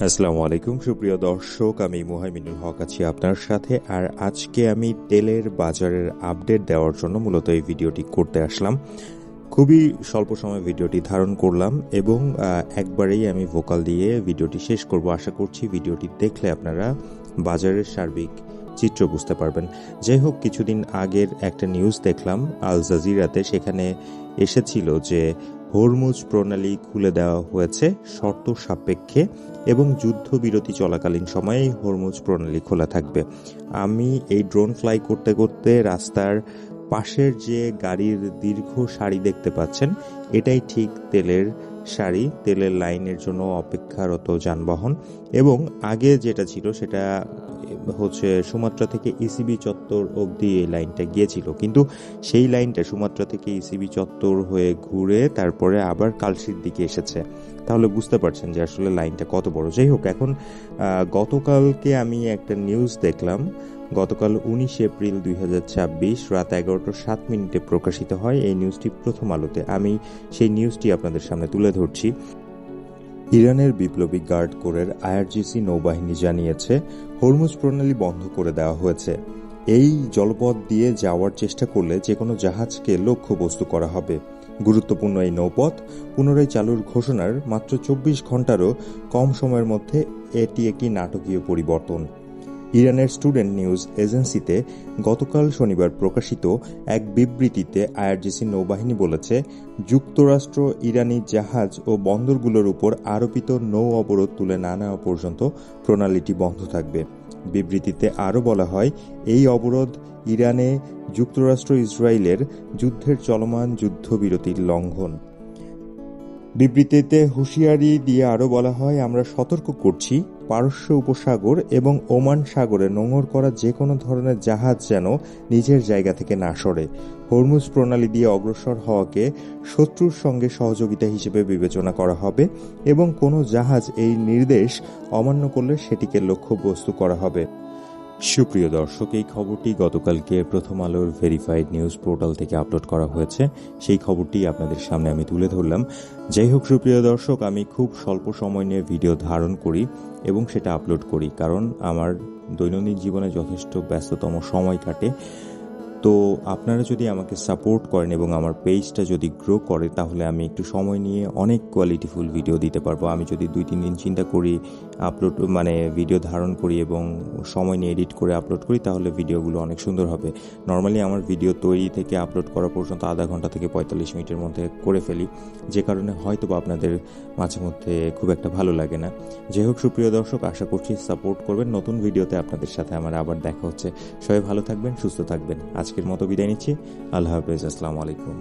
আসসালামু আলাইকুম সুপ্রিয় দর্শক, আমি মুহাইমিনুল হক আছি আপনার সাথে। আর আজকে আমি তেলের বাজারের আপডেট দেওয়ার জন্য মূলত এই ভিডিওটি করতে আসলাম। খুবই স্বল্প সময় ভিডিওটি ধারণ করলাম এবং একবারেই আমি ভোকাল দিয়ে ভিডিওটি শেষ করব। আশা করছি ভিডিওটি দেখলে আপনারা বাজারের সার্বিক চিত্র বুঝতে পারবেন। যাই হোক, কিছুদিন আগের একটা নিউজ দেখলাম আল জাজিরাতে, সেখানে এসেছিল যে হরমুজ প্রণালী খুলে দেওয়া হয়েছে শর্ত সাপেক্ষে এবং যুদ্ধবিরতি চলাকালীন সময়ে হরমুজ প্রণালী খোলা থাকবে। আমি এই ড্রোন ফ্লাই করতে করতে রাস্তার পাশের যে গাড়ির দীর্ঘ সারি দেখতে পাচ্ছেন, এটাই ঠিক তেলের সারি, তেলের লাইনের জন্য অপেক্ষারত যানবাহন। এবং আগে যেটা ছিল সেটা হচ্ছে সুমাত্রা থেকে ইসিবি চত্বর অবধি এই লাইনটা গিয়েছিল, কিন্তু সেই লাইনটা সুমাত্রা থেকে ইসিবি চত্বর হয়ে ঘুরে তারপরে আবার কালশির দিকে এসেছে। তাহলে বুঝতে পারছেন যে আসলে লাইনটা কত বড়। যাই হোক, এখন গতকালকে আমি একটা নিউজ দেখলাম। গতকাল 19 এপ্রিল 2026 রাত 11:07 প্রকাশিত হয় এই নিউজটি প্রথম আলোতে। আমি সেই নিউজটি আপনাদের সামনে তুলে ধরছি। ইরানের বিপ্লবী গার্ড কোরের আইআরজিসি নৌবাহিনী জানিয়েছে হরমুজ প্রণালী বন্ধ করে দেওয়া হয়েছে। এই জলপথ দিয়ে যাওয়ার চেষ্টা করলে যে কোনো জাহাজকে লক্ষ্যবস্তু করা হবে। গুরুত্বপূর্ণ এই নৌপথ পুনরায় চালুর ঘোষণার মাত্র 24 ঘন্টারও কম সময়ের মধ্যে এটি একটি নাটকীয় পরিবর্তন। ইরানের স্টুডেন্ট নিউজ এজেন্সিতে গতকাল শনিবার প্রকাশিত এক বিবৃতিতে আইআরজিসি নৌবাহিনী বলেছে, যুক্তরাষ্ট্র ইরানি জাহাজ ও বন্দরগুলোর উপর আরোপিত নৌ অবরোধ তুলে না নেওয়া পর্যন্ত প্রণালীটি বন্ধ থাকবে। বিবৃতিতে আরও বলা হয়, এই অবরোধ ইরানে যুক্তরাষ্ট্র ইসরায়েলের যুদ্ধের চলমান যুদ্ধবিরতির লঙ্ঘন। বিবৃতিতে হুঁশিয়ারি দিয়ে আরও বলা হয়, আমরা সতর্ক করছি পারস্য উপসাগর এবং ওমান সাগরে নোঙর করা যে কোনো ধরনের জাহাজ যেন নিজের জায়গা থেকে না সরে। হরমুজ প্রণালী দিয়ে অগ্রসর হওয়াকে শত্রুর সঙ্গে সহযোগিতা হিসেবে বিবেচনা করা হবে এবং কোনো জাহাজ এই নির্দেশ অমান্য করলে সেটিকে লক্ষ্যবস্তু করা হবে। সুপ্রিয় দর্শক, এই খবরটি গতকালকে প্রথম আলোর ভেরিফাইড নিউজ পোর্টাল থেকে আপলোড করা হয়েছে। সেই খবরটি আপনাদের সামনে আমি তুলে ধরলাম। যাই হোক সুপ্রিয় দর্শক, আমি খুব স্বল্প সময় নিয়ে ভিডিও ধারণ করি এবং সেটা আপলোড করি, কারণ আমার দৈনন্দিন জীবনে যথেষ্ট ব্যস্ততম সময় কাটে। তো আপনারা যদি আমাকে সাপোর্ট করেন এবং আমার পেজটা যদি গ্রো করে, তাহলে আমি একটু সময় নিয়ে অনেক কোয়ালিটিফুল ভিডিও দিতে পারবো। আমি যদি 2-3 দিন চিন্তা করি, আপলোড ভিডিও ধারণ করি এবং সময় নিয়ে এডিট করে আপলোড করি, তাহলে ভিডিওগুলো অনেক সুন্দর হবে। নর্মালি আমার ভিডিও তৈরি থেকে আপলোড করা পর্যন্ত আধা ঘন্টা থেকে 45 মিনিটের মধ্যে করে ফেলি, যে কারণে হয়তো বা আপনাদের মাঝে মধ্যে খুব একটা ভালো লাগে না। যাই হোক সুপ্রিয় দর্শক, আশা করছি সাপোর্ট করবেন। নতুন ভিডিওতে আপনাদের সাথে আমার আবার দেখা হচ্ছে। সবাই ভালো থাকবেন, সুস্থ থাকবেন। আজকের মতো বিদায় নিচ্ছি। আল্লাহ হাফেজ। আসসালামু আলাইকুম।